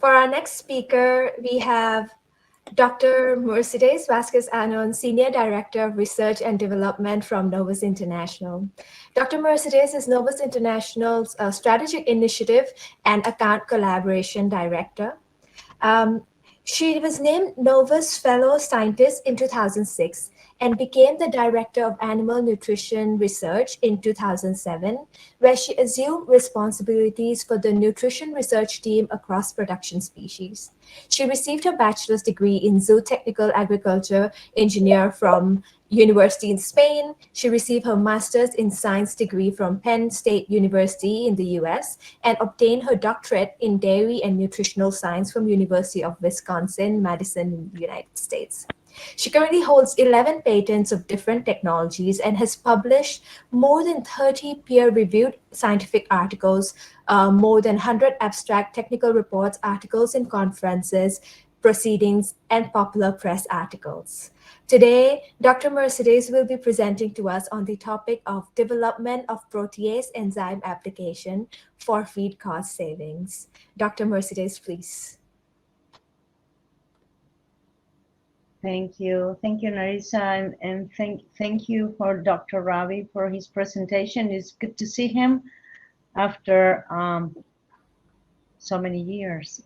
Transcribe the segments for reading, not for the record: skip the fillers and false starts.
For our next speaker, we have Dr. Mercedes Vázquez-Añón, Senior Director of Research and Development from Novus International. Dr. Mercedes is Novus International's Strategic Initiative and Account Collaboration Director. She was named Novus Fellow Scientist in 2006 and became the Director of Animal Nutrition Research in 2007, where she assumed responsibilities for the nutrition research team across production species. She received her bachelor's degree in zootechnical agriculture engineer from University in Spain. She received her master's in science degree from Penn State University in the US and obtained her doctorate in dairy and nutritional science from University of Wisconsin-Madison, United States. She currently holds 11 patents of different technologies and has published more than 30 peer-reviewed scientific articles, more than 100 abstract technical reports, articles in conferences, proceedings, and popular press articles. Today, Dr. Mercedes will be presenting to us on the topic of development of protease enzyme application for feed cost savings. Dr. Mercedes, please. Thank you, Narisa, and thank you for Dr. Ravi for his presentation. It's good to see him after so many years,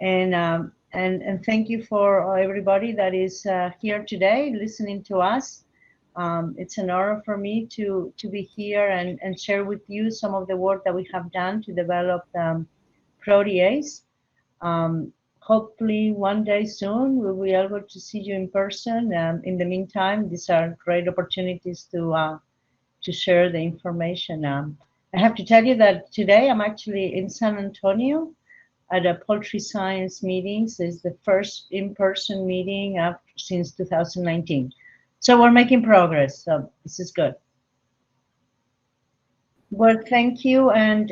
and thank you for everybody that is here today listening to us. It's an honor for me to be here and share with you some of the work that we have done to develop protease. Hopefully one day soon we'll be able to see you in person. In the meantime, these are great opportunities to share the information. I have to tell you that today I'm actually in San Antonio at a poultry science meeting. It's the first in-person meeting since 2019. So we're making progress, so this is good. Well, thank you, and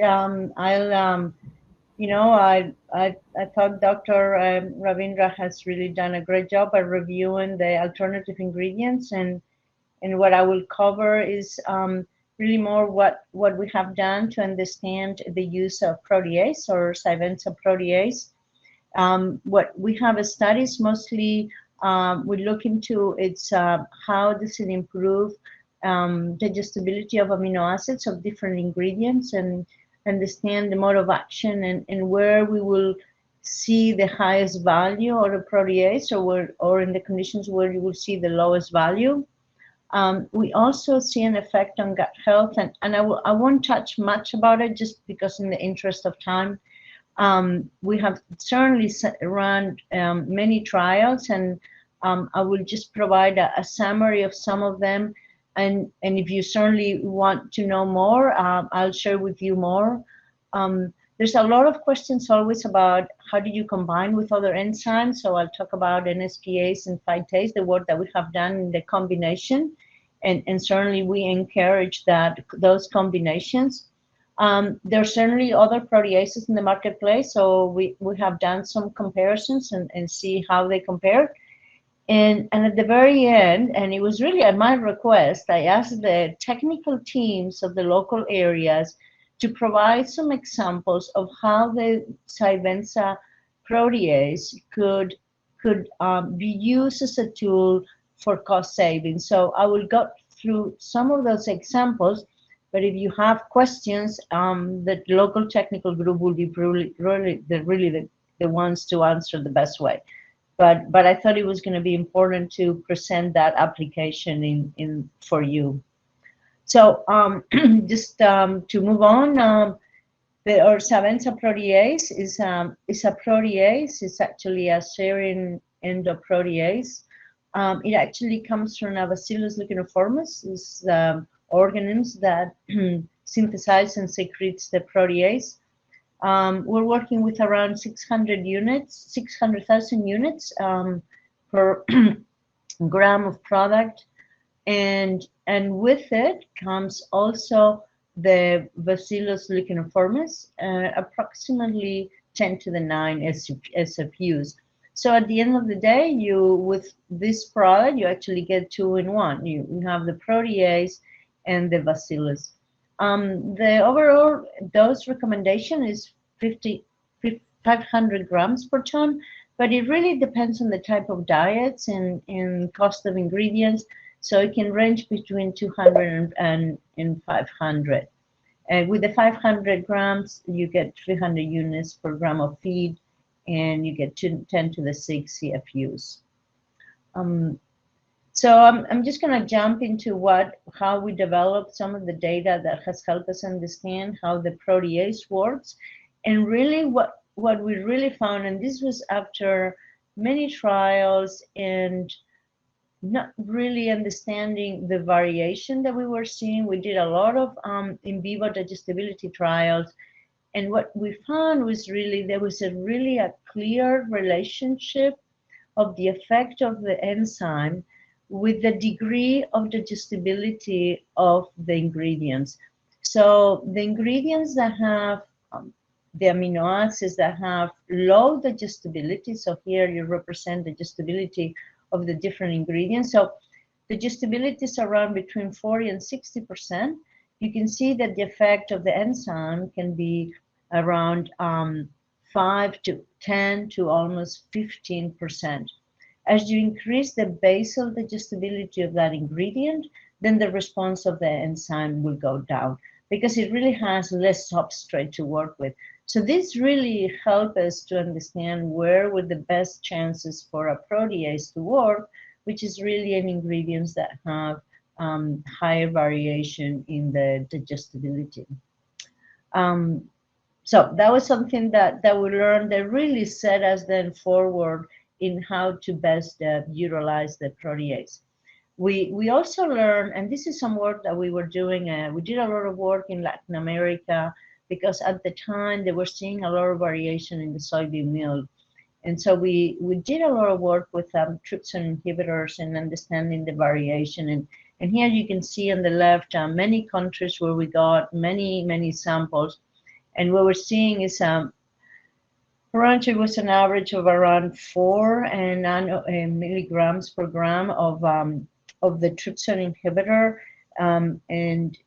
I thought Dr. Ravindra has really done a great job at reviewing the alternative ingredients, and what I will cover is really more what we have done to understand the use of protease or Savenza protease. What we have studies mostly we look into it's how does it improve digestibility of amino acids of different ingredients and understand the mode of action and where we will see the highest value of the protease or in the conditions where you will see the lowest value. We also see an effect on gut health, and I won't touch much about it just because in the interest of time. We have certainly run many trials, and I will just provide a summary of some of them. And if you certainly want to know more, I'll share with you more. There's a lot of questions always about how do you combine with other enzymes. So I'll talk about NSPase and phytase, the work that we have done in the combination. And certainly we encourage those combinations. There are certainly other proteases in the marketplace. So we have done some comparisons and see how they compare. And at the very end, and it was really at my request, I asked the technical teams of the local areas to provide some examples of how the Savenza protease could be used as a tool for cost savings. So I will go through some of those examples, but if you have questions, the local technical group will be really the ones to answer the best way. But I thought it was going to be important to present that application in for you. So just to move on, our Savenza protease is a protease. It's actually a serine endoprotease. It actually comes from a Bacillus leukinoformis. It's organisms that synthesize and secretes the protease. We're working with around 600,000 units per gram of product, and with it comes also the Bacillus leukinoformis, approximately 10 to the 9 SFUs. So at the end of the day, with this product, you actually get 2 in 1. You have the protease and the Bacillus. The overall dose recommendation is 50 500 grams per ton, but it really depends on the type of diets and cost of ingredients. So it can range between 200 and 500. With the 500 grams, you get 300 units per gram of feed, and you get 10 to the 6 CFUs. So I'm just going to jump into how we developed some of the data that has helped us understand how the protease works, and really what we really found, and this was after many trials and not really understanding the variation that we were seeing. We did a lot of in vivo digestibility trials, and what we found was really there was a clear relationship of the effect of the enzyme with the degree of digestibility of the ingredients. So the ingredients that have the amino acids that have low digestibility, so here you represent digestibility of the different ingredients. So digestibility is around between 40 and 60%. You can see that the effect of the enzyme can be around 5 to 10 to almost 15%. As you increase the basal digestibility of that ingredient, then the response of the enzyme will go down because it really has less substrate to work with. So this really helped us to understand where were the best chances for a protease to work, which is really in ingredients that have higher variation in the digestibility. So that was something that we learned that really set us then forward in how to best utilize the protease. We also learned, and this is some work that we were doing, we did a lot of work in Latin America because at the time they were seeing a lot of variation in the soybean meal. And so we did a lot of work with trypsin inhibitors and understanding the variation. And here you can see on the left many countries where we got many samples. And what we're seeing is it was an average of around 4 milligrams per gram of the trypsin inhibitor, and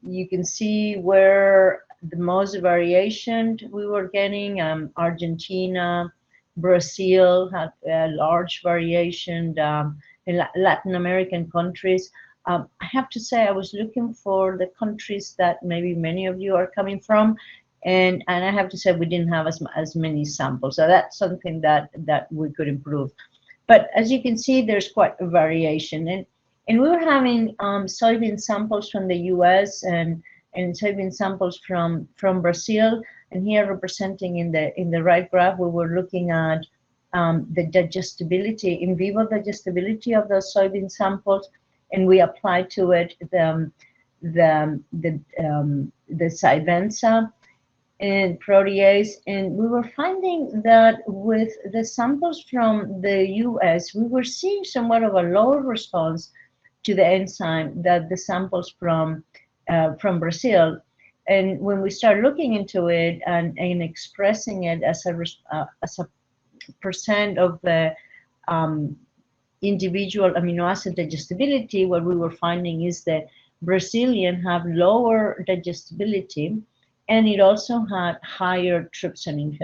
you can see where the most variation we were getting. Argentina, Brazil had a large variation in Latin American countries. I have to say I was looking for the countries that maybe many of you are coming from, and I have to say we didn't have as many samples, so that's something that we could improve. But as you can see, there's quite a variation, and we were having soybean samples from the U.S. and soybean samples from Brazil, and here representing in the right graph, we were looking at the digestibility, in vivo digestibility of those soybean samples, and we applied to it the Syvenza and protease, and we were finding that with the samples from the US, we were seeing somewhat of a lower response to the enzyme than the samples from Brazil. And when we start looking into it and expressing it as a percent of the individual amino acid digestibility, what we were finding is that Brazilian have lower digestibility, and it also had higher trypsin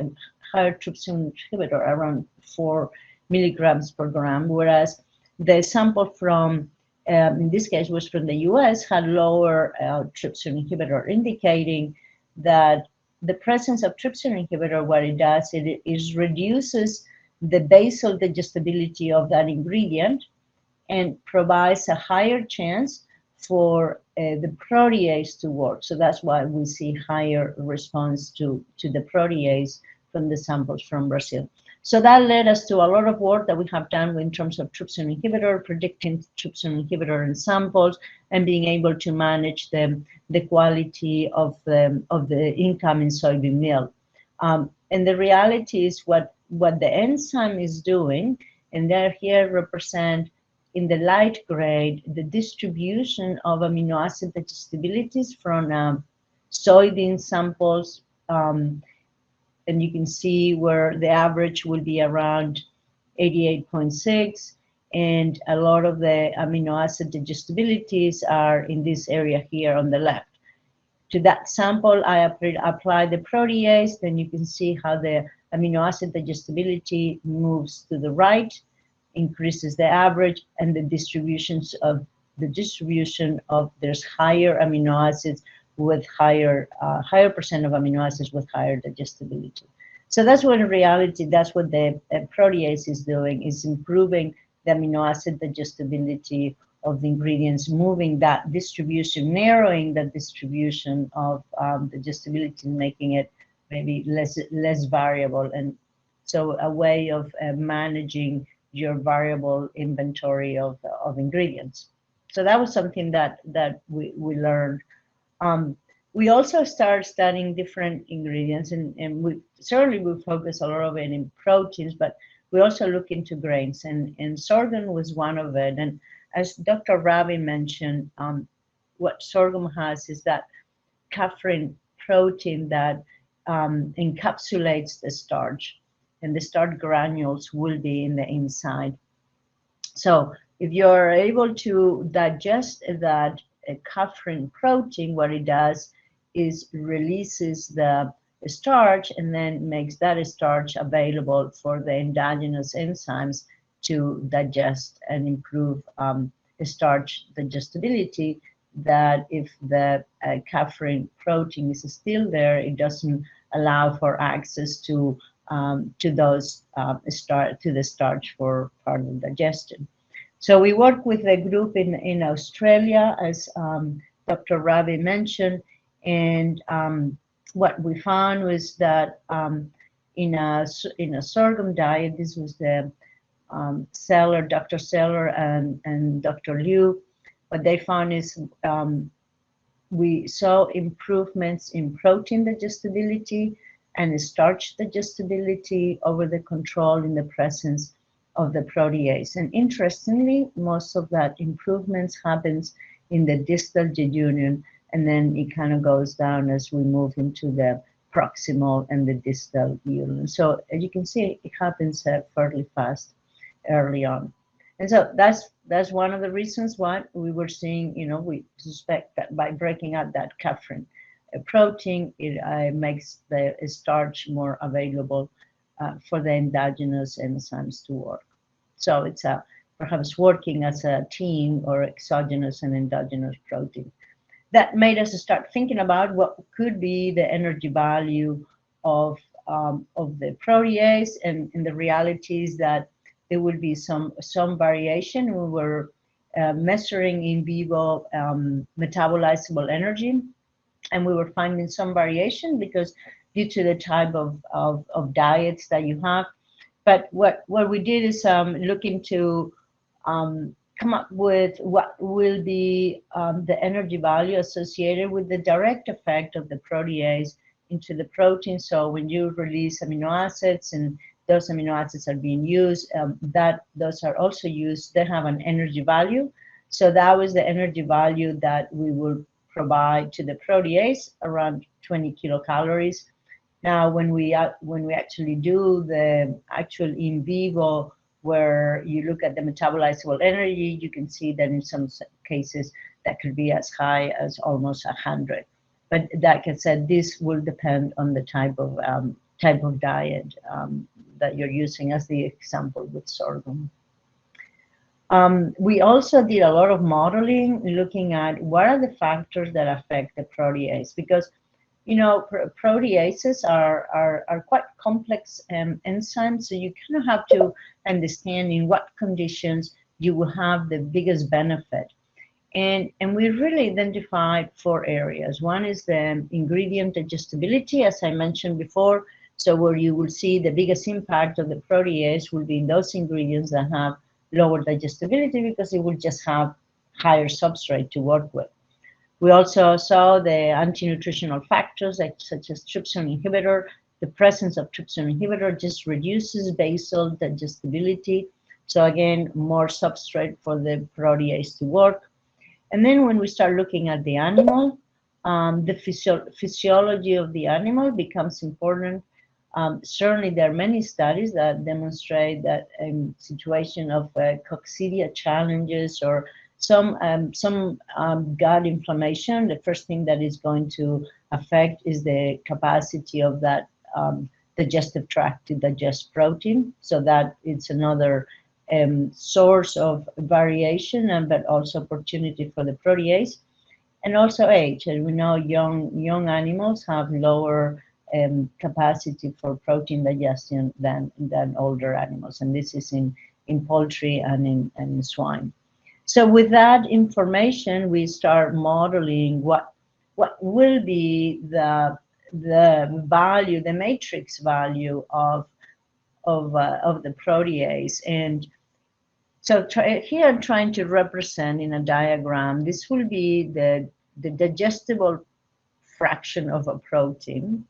inhibitor, around 4 milligrams per gram, whereas the sample from, in this case, was from the US, had lower trypsin inhibitor, indicating that the presence of trypsin inhibitor, what it does, it reduces the basal digestibility of that ingredient and provides a higher chance for the protease to work. So that's why we see higher response to the protease from the samples from Brazil. So that led us to a lot of work that we have done in terms of trypsin inhibitor, predicting trypsin inhibitor in samples, and being able to manage the quality of the incoming soybean meal. And the reality is what the enzyme is doing, and they're here represent in the light gray the distribution of amino acid digestibilities from soybean samples, and you can see where the average will be around 88.6, and a lot of the amino acid digestibilities are in this area here on the left. To that sample, I applied the protease, then you can see how the amino acid digestibility moves to the right, increases the average, and the distribution of there's higher amino acids with higher percent of amino acids with higher digestibility. So that's what in reality, that's what the protease is doing, is improving the amino acid digestibility of the ingredients, moving that distribution, narrowing the distribution of digestibility, making it maybe less variable, and so a way of managing your variable inventory of ingredients. So that was something that we learned. We also started studying different ingredients, and we certainly will focus a lot of it in proteins, but we also look into grains, and sorghum was one of it. And as Dr. Ravi mentioned, what sorghum has is that caffeine protein that encapsulates the starch, and the starch granules will be in the inside. So if you're able to digest that caffeine protein, what it does is releases the starch and then makes that starch available for the endogenous enzymes to digest and improve starch digestibility. That if the caffeine protein is still there, it doesn't allow for access to those to the starch for further digestion. So we work with a group in Australia, as Dr. Ravi mentioned, and what we found was that in a sorghum diet, this was the Seller, Dr. Seller and Dr. Liu, what they found is we saw improvements in protein digestibility and starch digestibility over the control in the presence of the protease. And interestingly, most of that improvements happens in the distal jejunum, and then it kind of goes down as we move into the proximal and the distal jejunum. So as you can see, it happens fairly fast early on. And so that's one of the reasons why we were seeing, we suspect that by breaking up that caffeine protein, it makes the starch more available for the endogenous enzymes to work. So it's perhaps working as a team, or exogenous and endogenous protein. That made us start thinking about what could be the energy value of the protease, and the reality is that there will be some variation. We were measuring in vivo metabolizable energy, and we were finding some variation because due to the type of diets that you have. But what we did is look into come up with what will be the energy value associated with the direct effect of the protease into the protein. So when you release amino acids and those amino acids are being used, those are also used, they have an energy value. So that was the energy value that we will provide to the protease, around 20 kilocalories. Now, when we actually do the actual in vivo, where you look at the metabolizable energy, you can see that in some cases that could be as high as almost 100. But like I said, this will depend on the type of diet that you're using, as the example with sorghum. We also did a lot of modeling, looking at what are the factors that affect the protease, because proteases are quite complex enzymes, so you kind of have to understand in what conditions you will have the biggest benefit. And we really identified 4 areas. One is the ingredient digestibility, as I mentioned before. So where you will see the biggest impact of the protease will be in those ingredients that have lower digestibility, because it will just have higher substrate to work with. We also saw the anti-nutritional factors such as trypsin inhibitor. The presence of trypsin inhibitor just reduces basal digestibility. So again, more substrate for the protease to work. And then when we start looking at the animal, the physiology of the animal becomes important. Certainly, there are many studies that demonstrate that in situation of coccidia challenges or some gut inflammation, the first thing that is going to affect is the capacity of that digestive tract to digest protein. So that it's another source of variation, but also opportunity for the protease. And also age. As we know, young animals have lower capacity for protein digestion than older animals, and this is in poultry and in swine. So with that information, we start modeling what will be the value, the matrix value of the protease. And so here I'm trying to represent in a diagram, this will be the digestible fraction of a protein.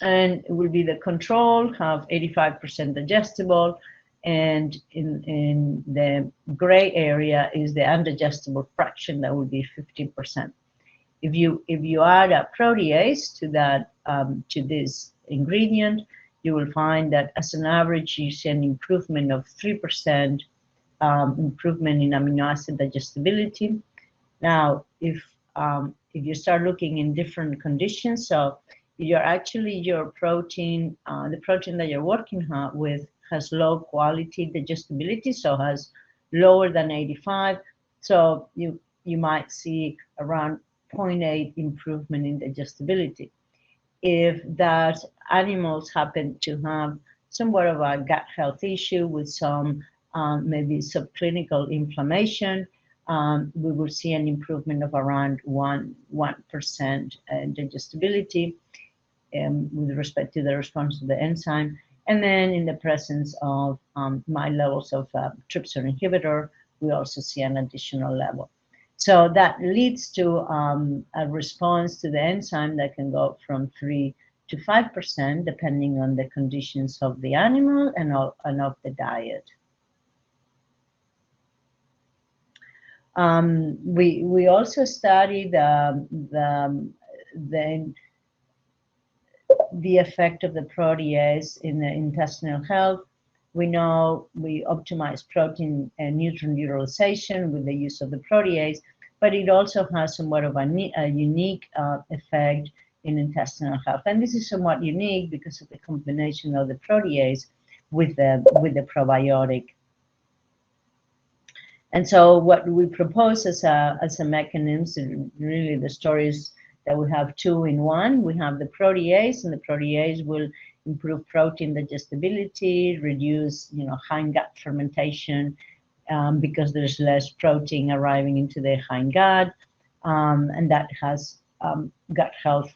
And it will be the control, have 85% digestible, and in the gray area is the undigestible fraction, that would be 15%. If you add a protease to that to this ingredient, you will find that as an average, you see an improvement of 3% improvement in amino acid digestibility. Now, if you start looking in different conditions, so your protein, the protein that you're working with has low quality digestibility, so has lower than 85. So you might see around 0.8 improvement in digestibility. If that animals happen to have somewhat of a gut health issue with some maybe subclinical inflammation, we will see an improvement of around 1% digestibility with respect to the response to the enzyme. And then in the presence of high levels of trypsin inhibitor, we also see an additional level. So that leads to a response to the enzyme that can go from 3 to 5%, depending on the conditions of the animal and of the diet. We also studied the effect of the protease in the intestinal health. We know we optimize protein and nutrient utilization with the use of the protease, but it also has somewhat of a unique effect in intestinal health. And this is somewhat unique because of the combination of the protease with the probiotic. And so what we propose as a mechanism, really the story is that we have two in one. We have the protease, and the protease will improve protein digestibility, reduce hind gut fermentation because there's less protein arriving into the hind gut, and that has gut health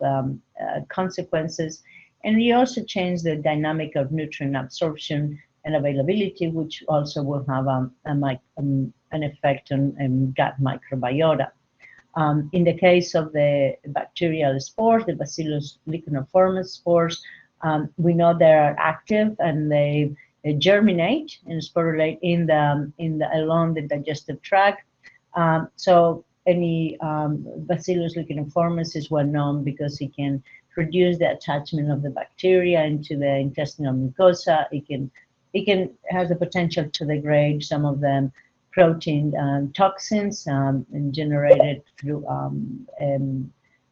consequences. And we also change the dynamic of nutrient absorption and availability, which also will have an effect on gut microbiota. In the case of the bacterial spores, the Bacillus licheniformis spores, we know they are active and they germinate and sporulate along the digestive tract. So any Bacillus licheniformis is well known because it can reduce the attachment of the bacteria into the intestinal mucosa. It has the potential to degrade some of the protein toxins generated through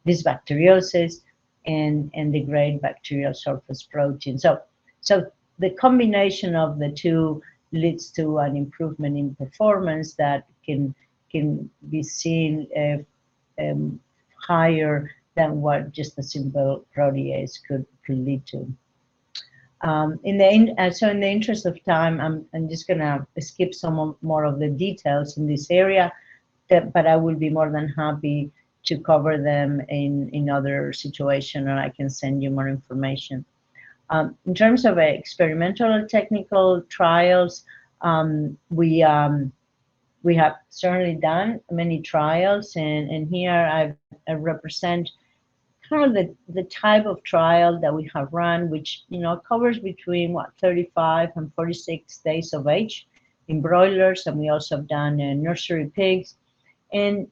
dysbacteriosis and degrade bacterial surface protein. So the combination of the two leads to an improvement in performance that can be seen higher than what just a simple protease could lead to. So in the interest of time, I'm just gonna skip some more of the details in this area, but I will be more than happy to cover them in other situation, and I can send you more information. In terms of experimental or technical trials, we have certainly done many trials, and here I represent kind of the type of trial that we have run, which covers between 35 and 46 days of age in broilers, and we also have done nursery pigs. And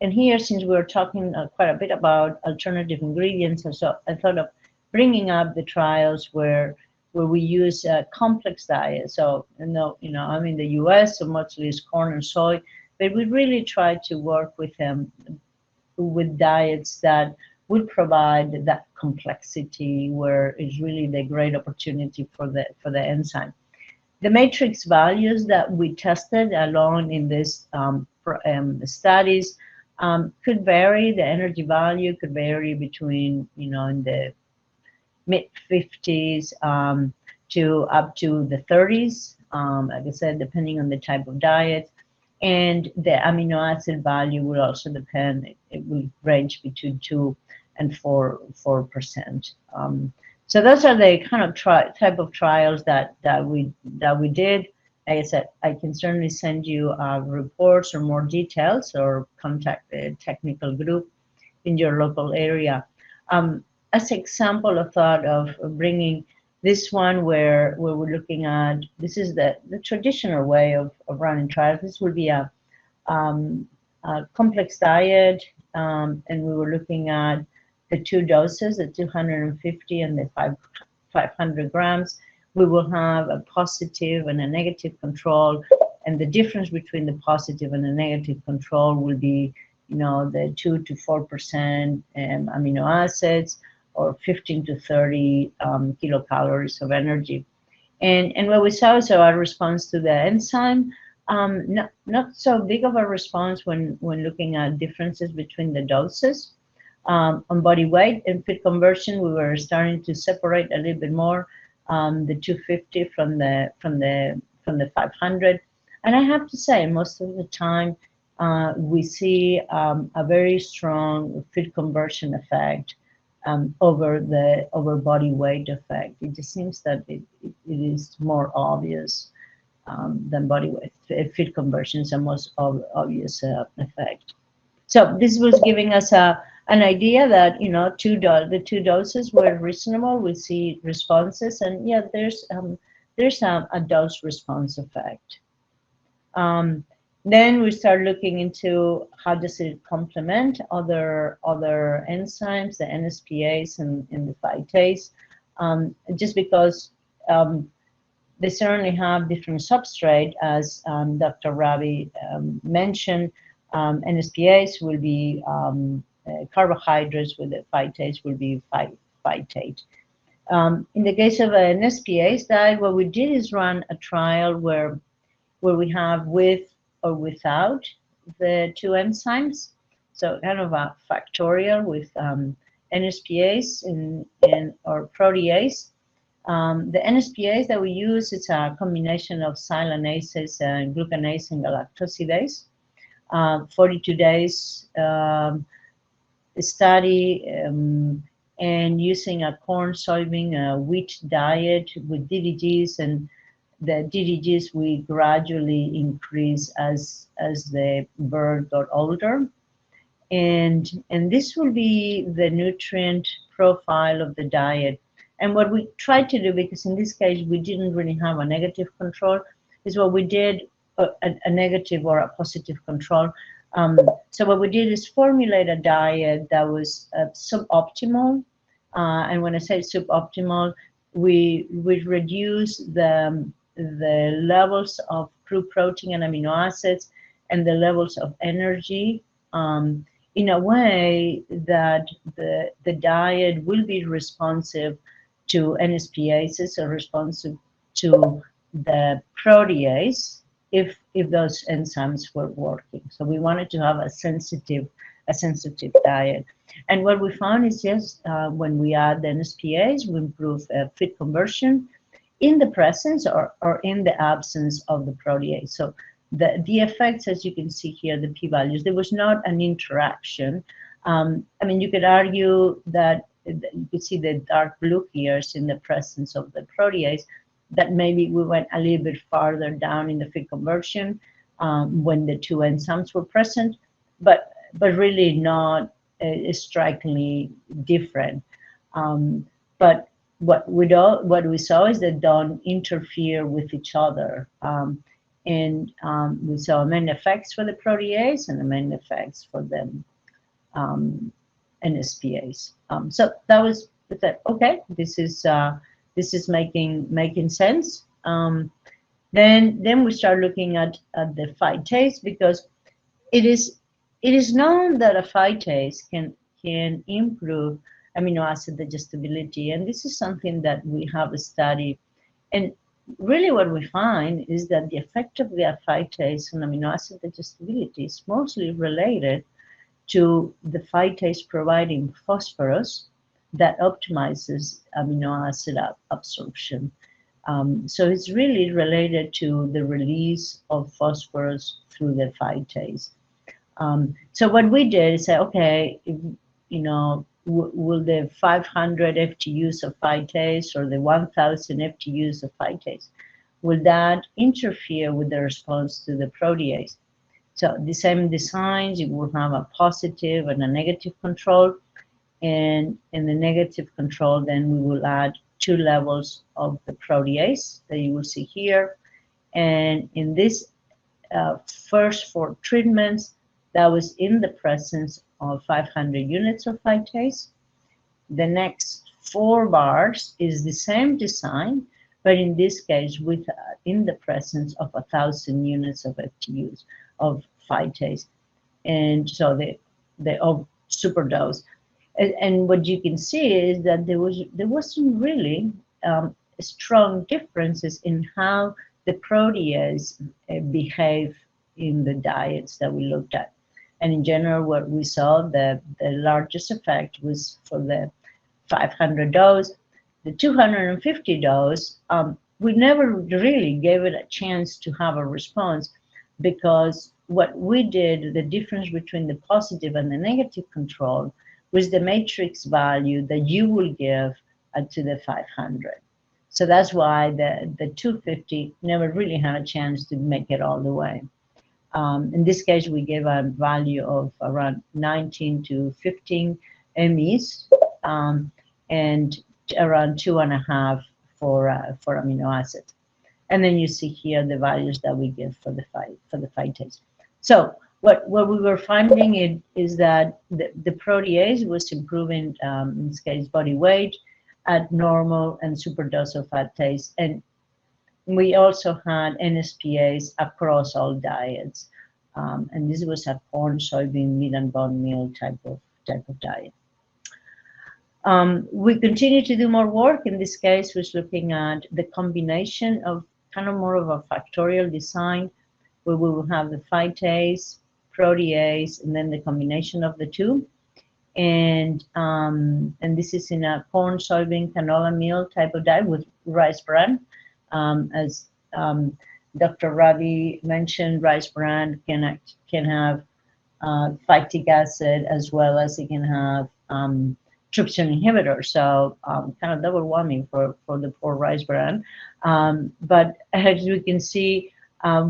here, since we're talking quite a bit about alternative ingredients, so I thought of bringing up the trials where we use complex diets. So I'm in the U.S., so mostly it's corn and soy, but we really try to work with diets that will provide that complexity where it's really the great opportunity for the enzyme. The matrix values that we tested along in this studies could vary. The energy value could vary between, in the mid 50s to up to the 30s, like I said, depending on the type of diet. And the amino acid value will also depend. It will range between 2 and 4%. So those are the kind of type of trials that we did. Like I said, I can certainly send you reports or more details, or contact the technical group in your local area. As an example, I thought of bringing this one where we're looking at, this is the traditional way of running trials. This will be a complex diet, and we were looking at the 2 doses, the 250 and the 500 grams. We will have a positive and a negative control, and the difference between the positive and the negative control will be, the 2 to 4% amino acids, or 15 to 30 kilocalories of energy. And what we saw is our response to the enzyme, not so big of a response when looking at differences between the doses. On body weight and fit conversion, we were starting to separate a little bit more the 250 from the 500. And I have to say, most of the time, we see a very strong fit conversion effect over body weight effect. It just seems that it is more obvious than body weight. Fit conversion is the most obvious effect. So this was giving us an idea that the 2 doses were reasonable. We see responses, and yeah, there's a dose response effect. Then we start looking into how does it complement other enzymes, the NSPase and the phytase, just because they certainly have different substrate, as Dr. Ravi mentioned. NSPase will be carbohydrates, with the phytase will be phytate. In the case of an NSPase diet, what we did is run a trial where we have with or without the 2 enzymes, so kind of a factorial with NSPase or protease. The NSPase that we use is a combination of silanases and glucanase and galactosidase. 42 days study, and using a corn, soybean, wheat diet with DDGs, and the DDGs we gradually increase as the bird got older. And this will be the nutrient profile of the diet. And what we tried to do, because in this case we didn't really have a negative control, is what we did, a negative or a positive control. So what we did is formulate a diet that was suboptimal. And when I say suboptimal, we reduce the levels of crude protein and amino acids and the levels of energy in a way that the diet will be responsive to NSPases, or responsive to the protease, if those enzymes were working. So we wanted to have a sensitive diet. And what we found is just when we add the NSPase, we improve fit conversion in the presence or in the absence of the protease. So the effects, as you can see here, the p-values, there was not an interaction. I mean, you could argue that you could see the dark blue here is in the presence of the protease, that maybe we went a little bit farther down in the fit conversion when the 2 enzymes were present, but really not strikingly different. But what we saw is that don't interfere with each other. And we saw main effects for the protease and the main effects for the NSPase. So that was okay. This is making sense. Then we start looking at the phytase, because it is known that a phytase can improve amino acid digestibility. And this is something that we have studied. And really what we find is that the effect of the phytase on amino acid digestibility is mostly related to the phytase providing phosphorus that optimizes amino acid absorption. So it's really related to the release of phosphorus through the phytase. So what we did is say, okay, will the 500 FTUs of phytase or the 1,000 FTUs of phytase, will that interfere with the response to the protease? So the same designs, you will have a positive and a negative control. And in the negative control, then we will add 2 levels of the protease that you will see here. And in this first 4 treatments, that was in the presence of 500 units of phytase. The next 4 bars is the same design, but in this case, with in the presence of 1,000 units of FTUs of phytase. And so the superdose. And what you can see is that there wasn't really strong differences in how the protease behave in the diets that we looked at. And in general, what we saw, the largest effect was for the 500 dose. The 250 dose, we never really gave it a chance to have a response, because what we did, the difference between the positive and the negative control, was the matrix value that you will give to the 500. So that's why the 250 never really had a chance to make it all the way. In this case, we gave a value of around 19 to 15 MEs, and around 2.5 for amino acids. And then you see here the values that we give for the phytase. So what we were finding is that the protease was improving, in this case, body weight at normal and superdose of phytase. And we also had NSPAs across all diets. And this was a corn, soybean, meat, and bone meal type of diet. We continue to do more work. In this case, was looking at the combination of kind of more of a factorial design, where we will have the phytase, protease, and then the combination of the two. And this is in a corn, soybean, canola meal type of diet with rice bran. As Dr. Ravi mentioned, rice bran can have phytic acid, as well as it can have trypsin inhibitor. So kind of double whammy for the poor rice bran. But as we can see,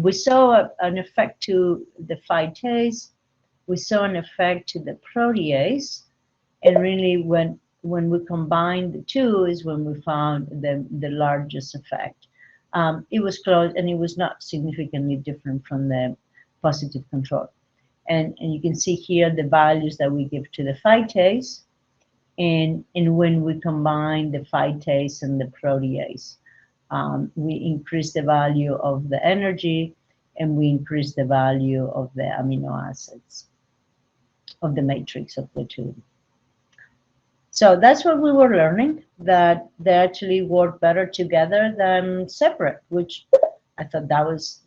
we saw an effect to the phytase, we saw an effect to the protease, and really when we combined the two is when we found the largest effect. It was close, and it was not significantly different from the positive control. And you can see here the values that we give to the phytase, and when we combine the phytase and the protease. We increase the value of the energy, and we increase the value of the amino acids of the matrix of the two. So that's what we were learning, that they actually work better together than separate, which I thought that was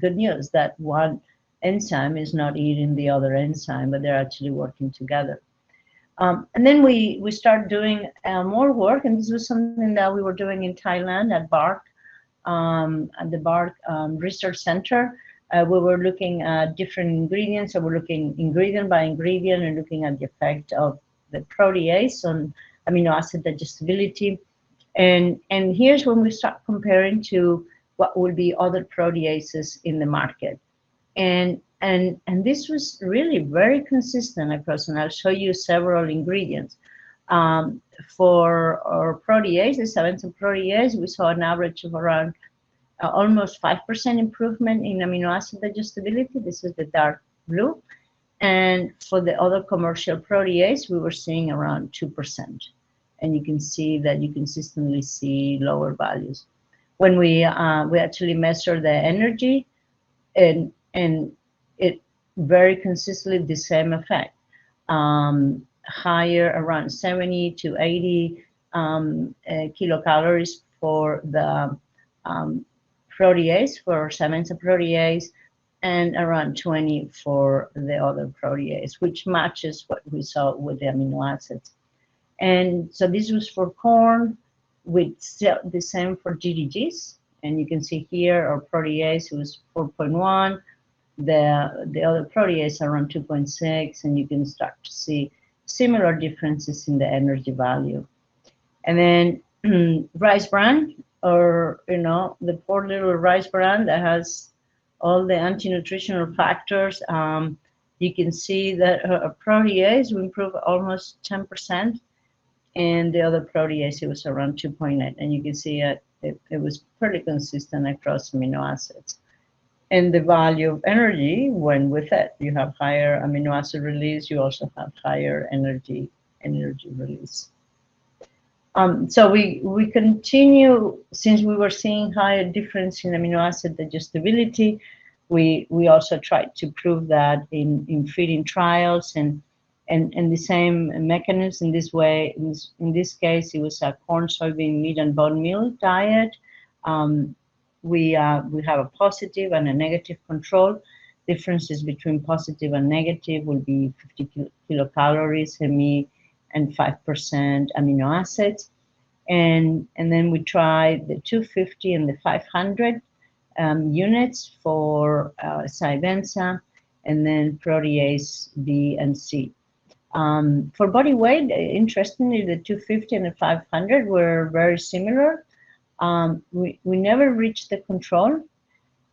good news, that one enzyme is not eating the other enzyme, but they're actually working together. And then we started doing more work, and this was something that we were doing in Thailand at BARC, at the BARC Research Center. We were looking at different ingredients, so we're looking ingredient by ingredient and looking at the effect of the protease on amino acid digestibility. And here's when we start comparing to what will be other proteases in the market. And this was really very consistent across, and I'll show you several ingredients. For our protease, the 7th protease, we saw an average of around almost 5% improvement in amino acid digestibility. This is the dark blue. And for the other commercial protease, we were seeing around 2%. And you can see that you consistently see lower values. When we actually measure the energy, and it very consistently the same effect. higher, around 70 to 80 kilocalories for the protease, for Savensa protease, and around 20 for the other protease, which matches what we saw with the amino acids. And so this was for corn, with the same for GDGs. And you can see here our protease was 4.1, the other protease around 2.6, and you can start to see similar differences in the energy value. And then rice bran, or the poor little rice bran that has all the anti-nutritional factors. You can see that a protease will improve almost 10%, and the other protease, it was around 2.8, and you can see it was pretty consistent across amino acids. And the value of energy went with it. You have higher amino acid release, you also have higher energy release. So we continue, since we were seeing higher difference in amino acid digestibility, we also tried to prove that in feeding trials, and the same mechanism. In this way, in this case, it was a corn, soybean, meat, and bone meal diet. We have a positive and a negative control. Differences between positive and negative will be 50 kilocalories, and 5% amino acids. And then we tried the 250 and the 500 units for Savensa, and then protease B and C. For body weight, interestingly, the 250 and the 500 were very similar. We never reached the control.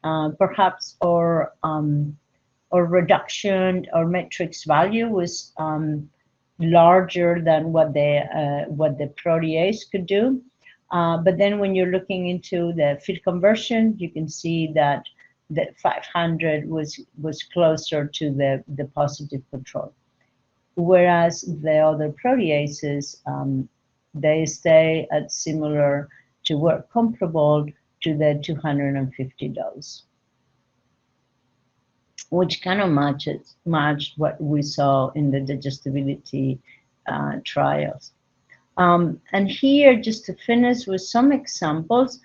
Perhaps our reduction or matrix value was larger than what the protease could do. But then when you're looking into the feed conversion, you can see that the 500 was closer to the positive control. Whereas the other proteases, they stay at similar to work comparable to the 250 dose, which kind of matched what we saw in the digestibility trials. And here, just to finish with some examples,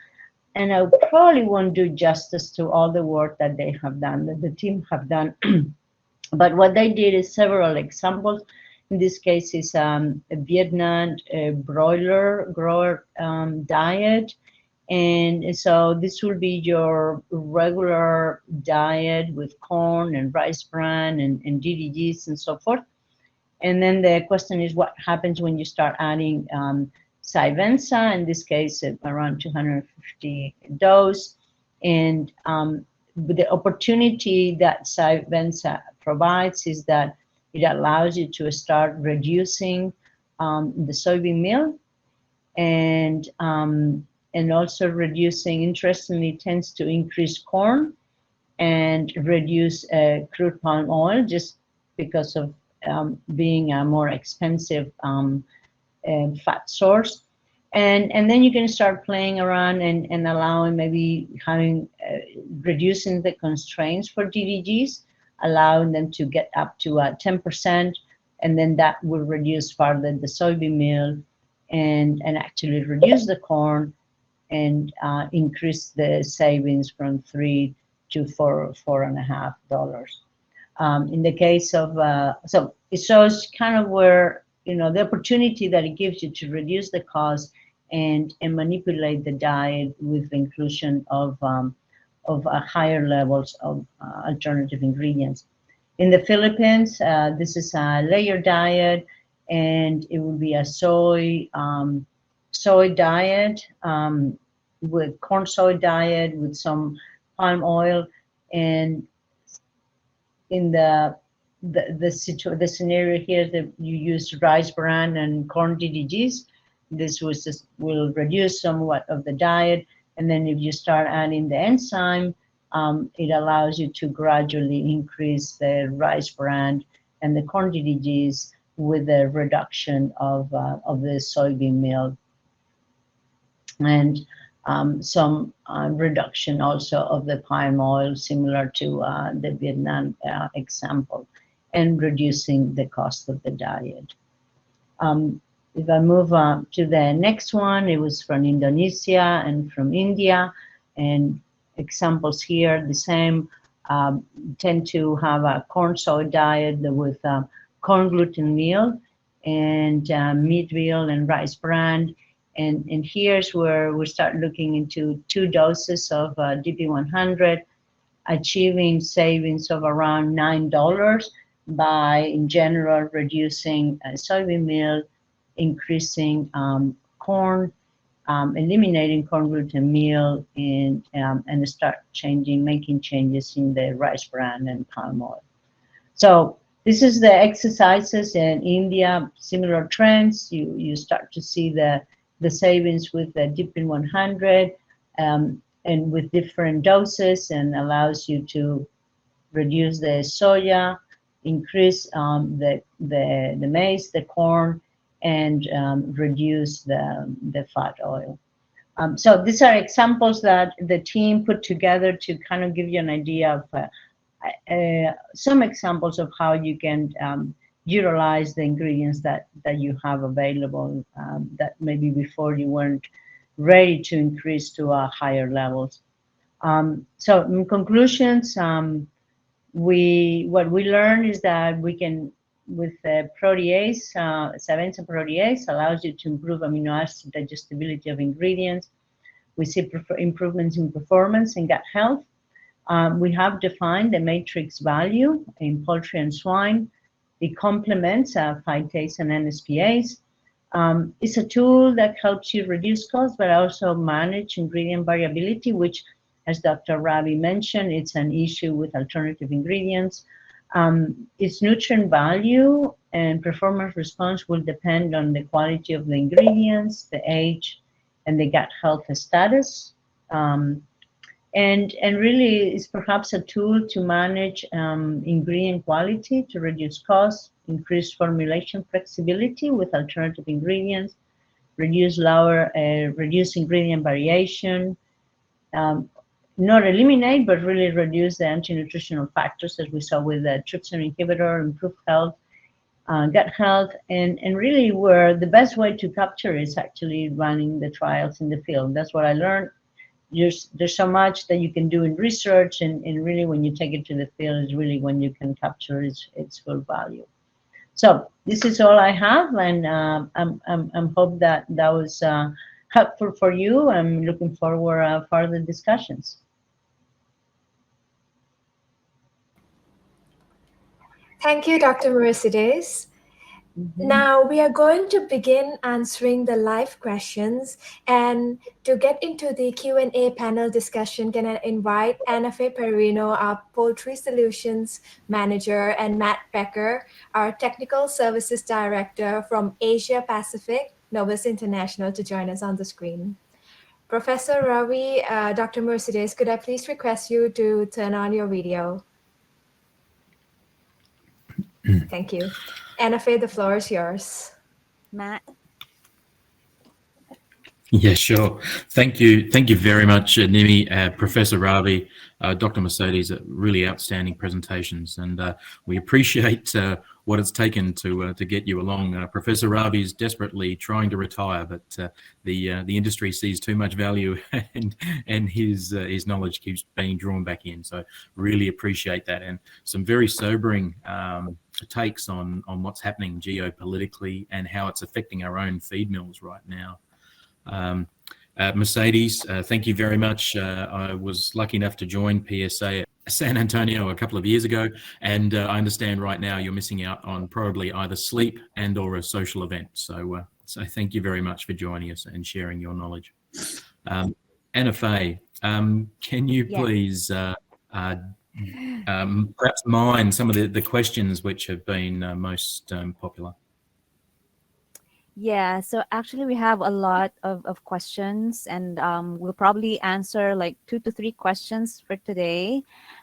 and I probably won't do justice to all the work that they have done, that the team have done, but what they did is several examples. In this case, is a Vietnam broiler grower diet. And so this will be your regular diet with corn and rice bran and DDGs and so forth. And then the question is, what happens when you start adding Savensa, in this case, around 250 dose. And the opportunity that Savensa provides is that it allows you to start reducing the soybean meal, and also reducing, interestingly, tends to increase corn and reduce crude palm oil, just because of being a more expensive fat source. And then you can start playing around and allowing, maybe having reducing the constraints for DDGs, allowing them to get up to 10%, and then that will reduce further the soybean meal and actually reduce the corn and increase the savings from $3 to $4.5. In the case of, so it shows kind of where, the opportunity that it gives you to reduce the cost and manipulate the diet with the inclusion of higher levels of alternative ingredients. In the Philippines, this is a layer diet, and it will be a soy diet, with corn soy diet with some palm oil. And in the scenario here, that you use rice bran and corn DDGs, this will reduce somewhat of the diet. And then if you start adding the enzyme, it allows you to gradually increase the rice bran and the corn DDGs with the reduction of the soybean meal, and some reduction also of the palm oil, similar to the Vietnam example, and reducing the cost of the diet. If I move to the next one, it was from Indonesia and from India, and examples here, the same, tend to have a corn soy diet with corn gluten meal and meat meal and rice bran. And here's where we start looking into 2 doses of DP100, achieving savings of around $9 by, in general, reducing soybean meal, increasing corn, eliminating corn gluten meal, and start making changes in the rice bran and palm oil. So this is the exercises in India, similar trends. You start to see the savings with the DP 100 and with different doses, and allows you to reduce the soya, increase the maize, the corn, and reduce the fat oil. So these are examples that the team put together to kind of give you an idea of some examples of how you can utilize the ingredients that you have available that maybe before you weren't ready to increase to higher levels. So in conclusions, what we learned is that we can, with the protease, enzyme protease allows you to improve amino acid digestibility of ingredients. We see improvements in performance and gut health. We have defined the matrix value in poultry and swine. It complements phytase and NSPAs. It's a tool that helps you reduce costs, but also manage ingredient variability, which, as Dr. Ravi mentioned, it's an issue with alternative ingredients. Its nutrient value and performance response will depend on the quality of the ingredients, the age, and the gut health status. And really is perhaps a tool to manage ingredient quality, to reduce costs, increase formulation flexibility with alternative ingredients, reduce ingredient variation, not eliminate, but really reduce the anti-nutritional factors, as we saw with the trypsin inhibitor, improve health, gut health, and really where the best way to capture is actually running the trials in the field. That's what I learned. There's so much that you can do in research, and really when you take it to the field is really when you can capture its full value. So this is all I have, and I'm hope that was helpful for you. I'm looking forward further discussions. Thank you, Dr. Mercedes. Now we are going to begin answering the live questions, and to get into the Q&A panel discussion, can I invite Ana Fe Perino, our Poultry Solutions Manager, and Matt Becker, our Technical Services Director from Asia Pacific, Novus International, to join us on the screen. Professor Ravi, Dr. Mercedes, could I please request you to turn on your video? Thank you. Ana Fe, the floor is yours. Matt? Yeah, sure. Thank you very much, Nimi, Professor Ravi, Dr. Mercedes. Really outstanding presentations, and we appreciate what it's taken to get you along. Professor Ravi is desperately trying to retire, but the industry sees too much value, and his knowledge keeps being drawn back in. So really appreciate that, and some very sobering takes on what's happening geopolitically and how it's affecting our own feed mills right now. Mercedes, thank you very much. I was lucky enough to join PSA at San Antonio a couple of years ago, and I understand right now you're missing out on probably either sleep and or a social event. So thank you very much for joining us and sharing your knowledge. Ana Fe, can you please perhaps mine some of the questions which have been most popular? Yeah, so actually we have a lot of questions, and we'll probably answer like 2 to 3 questions for today.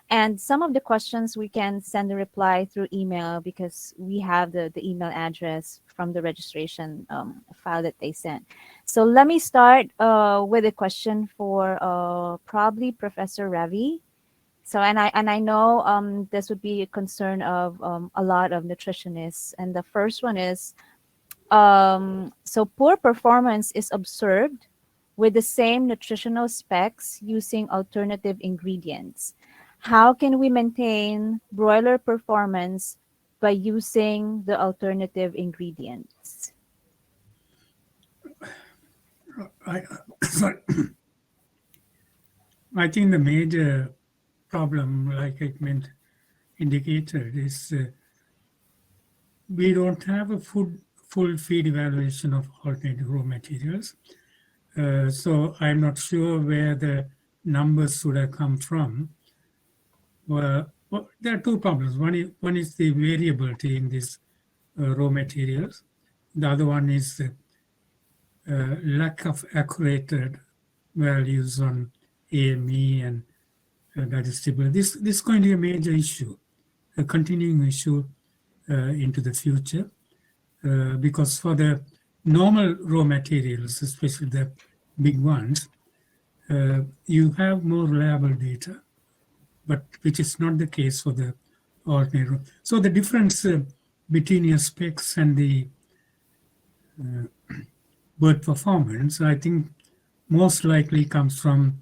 And some of the questions we can send a reply through email because we have the email address from the registration file that they sent. So let me start with a question for probably Professor Ravi. So and I know this would be a concern of a lot of nutritionists. And the first one is, So poor performance is observed with the same nutritional specs using alternative ingredients. How can we maintain broiler performance by using the alternative ingredients? I, sorry. I think the major problem, like I indicated, is we don't have a full feed evaluation of alternative raw materials. So I'm not sure where the numbers should have come from. Well, there are two problems. One is the variability in these raw materials. The other one is the lack of accurate values on AME and digestibility. This is going to be a major issue, a continuing issue into the future, because for the normal raw materials, especially the big ones, you have more reliable data, but which is not the case for the ordinary. So the difference between your specs and the bird performance, I think, most likely comes from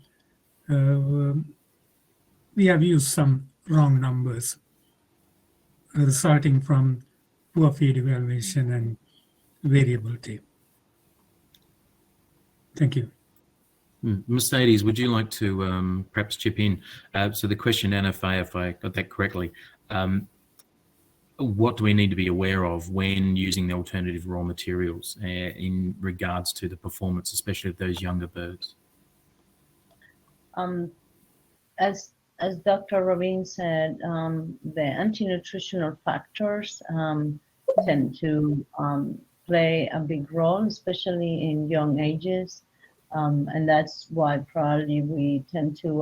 we have used some wrong numbers resulting from poor feed evaluation and variability. Thank you. Mercedes, would you like to perhaps chip in? So the question, NFA, if I got that correctly, what do we need to be aware of when using the alternative raw materials in regards to the performance, especially of those younger birds? As Dr. Ravin said, the anti-nutritional factors tend to play a big role, especially in young ages. And that's why probably we tend to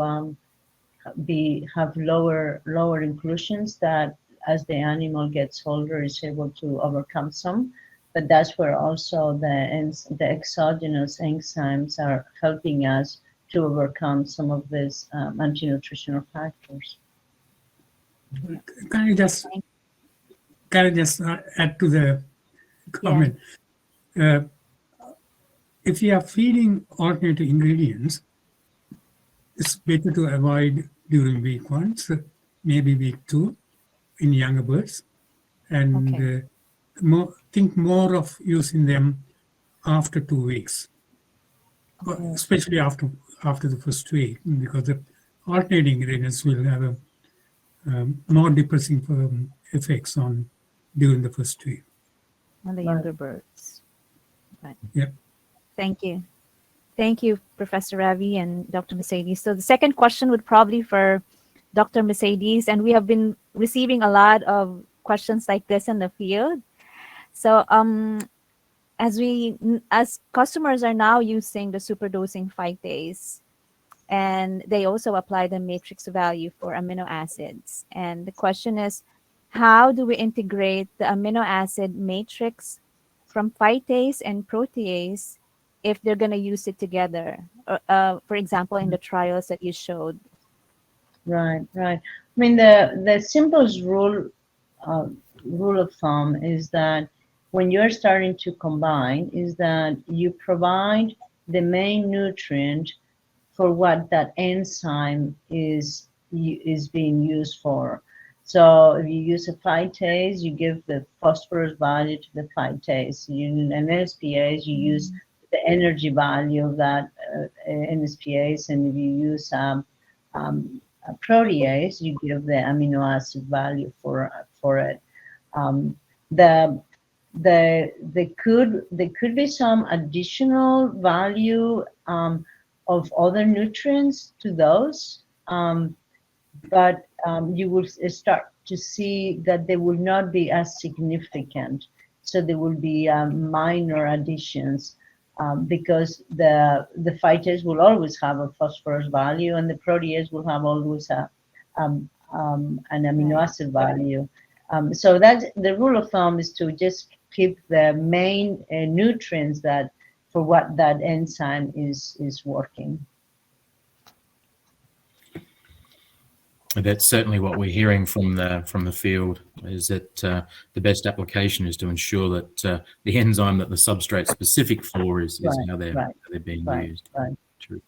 have lower inclusions that as the animal gets older is able to overcome some. But that's where also the exogenous enzymes are helping us to overcome some of these anti-nutritional factors. Can I just add to the comment? Yeah. If you are feeding alternative ingredients, it's better to avoid during week 1, so maybe week 2 in younger birds, and think more of using them after 2 weeks, especially after the first week, because the alternative ingredients will have a more depressing effects on during the first week. On the younger birds. Right. Yeah. Thank you. Thank you, Professor Ravi and Dr. Mercedes. So the second question would probably for Dr. Mercedes, and we have been receiving a lot of questions like this in the field. So as customers are now using the superdosing phytase, and they also apply the matrix value for amino acids. And the question is, how do we integrate the amino acid matrix from phytase and protease if they're going to use it together, for example, in the trials that you showed? Right. I mean, the simplest rule of thumb is that when you're starting to combine, is that you provide the main nutrient for what that enzyme is being used for. So if you use a phytase, you give the phosphorus value to the phytase. You use an NSPase, you use the energy value of that NSPase, and if you use a protease, you give the amino acid value for it. There could be some additional value of other nutrients to those, but you will start to see that they will not be as significant. So there will be minor additions because the phytase will always have a phosphorus value, and the protease will have always an amino acid value. So that's the rule of thumb, is to just keep the main nutrients that for what that enzyme is working. That's certainly what we're hearing from the field, is that the best application is to ensure that the enzyme that the substrate's specific for is how they're being used. Right. True.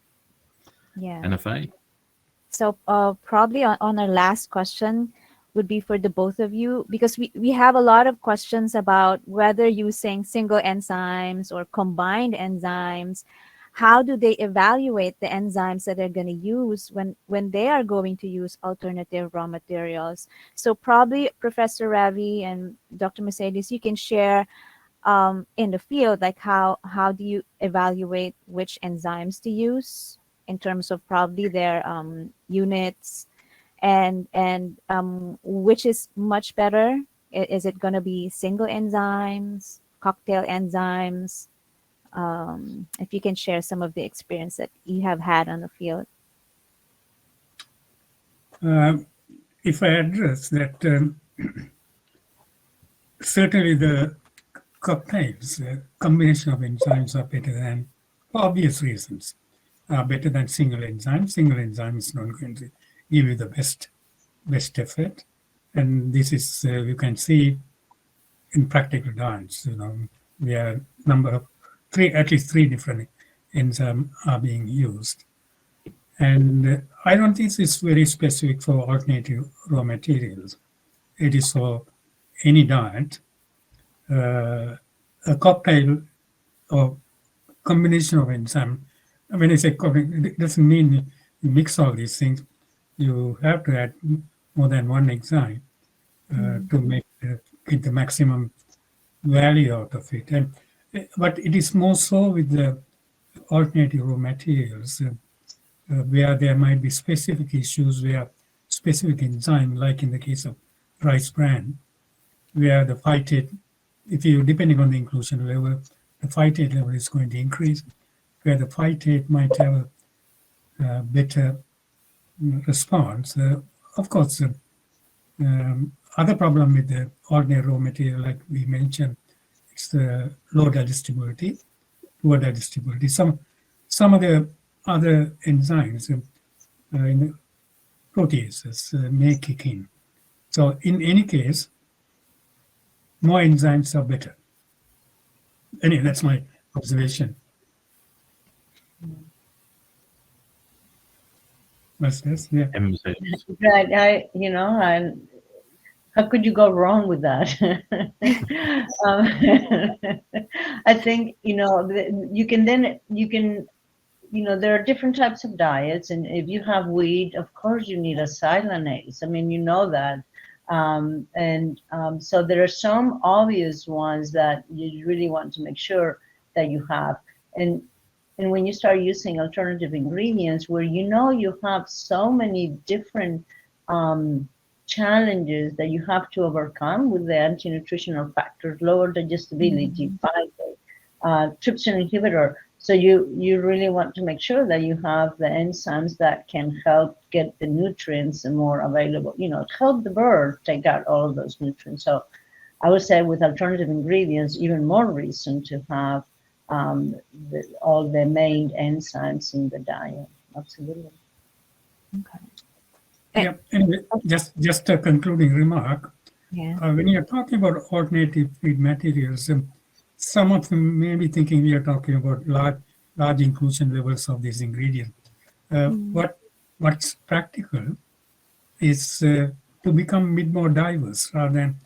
Yeah. Anna Faye? So probably on our last question would be for the both of you, because we have a lot of questions about whether using single enzymes or combined enzymes, how do they evaluate the enzymes that they're going to use when they are going to use alternative raw materials. So probably Professor Ravi and Dr. Mercedes, you can share in the field, like how do you evaluate which enzymes to use in terms of probably their units, and which is much better? Is it going to be single enzymes, cocktail enzymes? If you can share some of the experience that you have had on the field. If I address that, certainly the cocktails, combination of enzymes are better than, for obvious reasons, are better than single enzyme. Single enzyme is not going to give you the best effect. And this is, you can see in practical diets, there are number of at least three different enzymes are being used. And I don't think this is very specific for alternative raw materials. It is for any diet. A cocktail or combination of enzyme. When I say cocktail, it doesn't mean you mix all these things. You have to add more than one enzyme to get the maximum value out of it. But it is more so with the alternative raw materials, where there might be specific issues where specific enzyme, like in the case of rice bran, where the phytate, depending on the inclusion level, the phytate level is going to increase, where the phytate might have a better response. Of course, other problem with the ordinary raw material, like we mentioned, it's the low digestibility, poor digestibility. Some of the other enzymes in the proteases may kick in. So in any case, more enzymes are better. Anyway, that's my observation. What's this? Yeah. Right. And how could you go wrong with that? I think, you can, there are different types of diets. And if you have wheat, of course you need a silanase. I mean, that. So there are some obvious ones that you really want to make sure that you have. And when you start using alternative ingredients where you have so many different challenges that you have to overcome with the anti-nutritional factors, lower digestibility, trypsin inhibitor. So you really want to make sure that you have the enzymes that can help get the nutrients more available, help the bird take out all of those nutrients. So I would say with alternative ingredients, even more reason to have all the main enzymes in the diet. Absolutely. Okay. Yeah, and just a concluding remark. Yeah. When you're talking about alternative feed materials, some of them may be thinking we are talking about large inclusion levels of these ingredients. What's practical is to become a bit more diverse rather than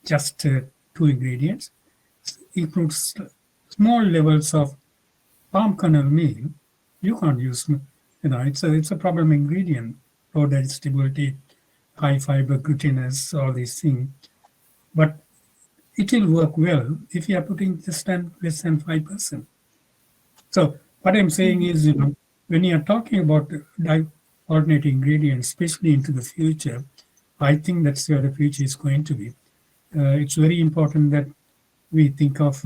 just 2 ingredients. Includes small levels of palm kernel meal. You can't use, it's a problem ingredient, low digestibility, high fiber, glutinous, all these things. But it will work well if you are putting less than 5%. So what I'm saying is, when you are talking about alternate ingredients, especially into the future, I think that's where the future is going to be. It's very important that we think of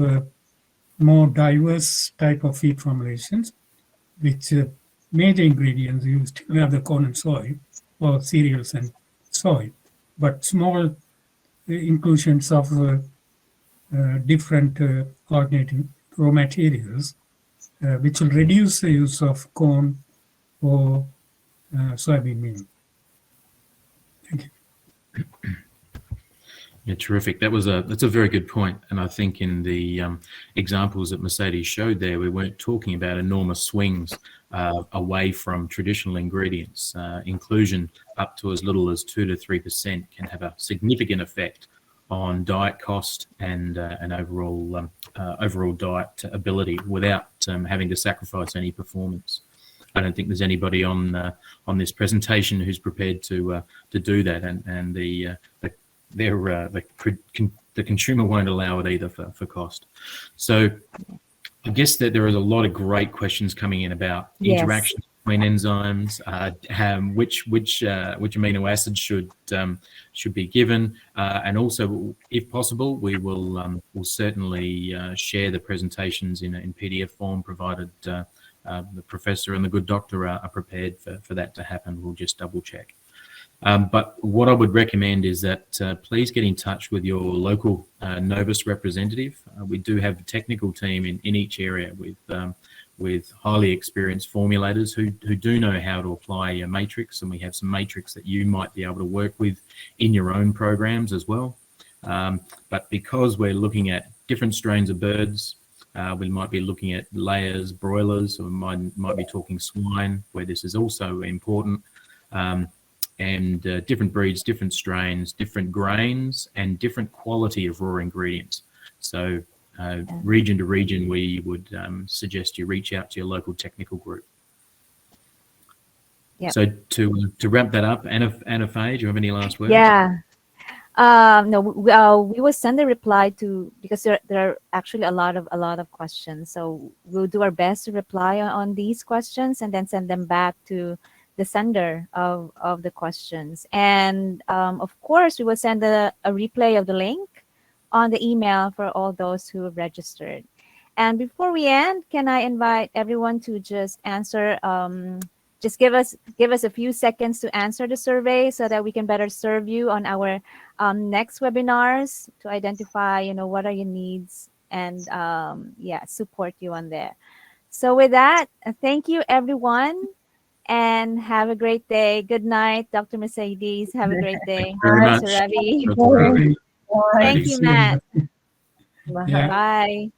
more diverse type of feed formulations, which major ingredients used. We have the corn and soy, or cereals and soy, but small inclusions of different alternative raw materials, which will reduce the use of corn or soybean meal. Yeah, terrific. That's a very good point. And I think in the examples that Mercedes showed there, we weren't talking about enormous swings away from traditional ingredients. Inclusion up to as little as 2 to 3% can have a significant effect on diet cost and overall diet ability without having to sacrifice any performance. I don't think there's anybody on this presentation who's prepared to do that, and the consumer won't allow it either for cost. So I guess that there is a lot of great questions coming in about interactions between enzymes, which amino acids should be given, and also, if possible, we'll certainly share the presentations in PDF form, provided the professor and the good doctor are prepared for that to happen. We'll just double check. But what I would recommend is that please get in touch with your local Novus representative. We do have a technical team in each area with highly experienced formulators who do know how to apply a matrix, and we have some matrix that you might be able to work with in your own programs as well. But because we're looking at different strains of birds, we might be looking at layers, broilers, or might be talking swine, where this is also important. And different breeds, different strains, different grains, and different quality of raw ingredients. So region to region, we would suggest you reach out to your local technical group. Yep. So to wrap that up, Anna Faye, do you have any last words? Yeah. No, we will send a reply to, because there are actually a lot of questions. So we'll do our best to reply on these questions and then send them back to the sender of the questions. And of course, we will send a replay of the link on the email for all those who have registered. And before we end, can I invite everyone to just answer, just give us a few seconds to answer the survey so that we can better serve you on our next webinars, to identify, what are your needs, and support you on there. So with that, thank you everyone, and have a great day. Good night, Dr. Mercedes. Have a great day. Thank you very much. Ravi. Dr. Ravi. Thank you, Matt. Yeah. Bye.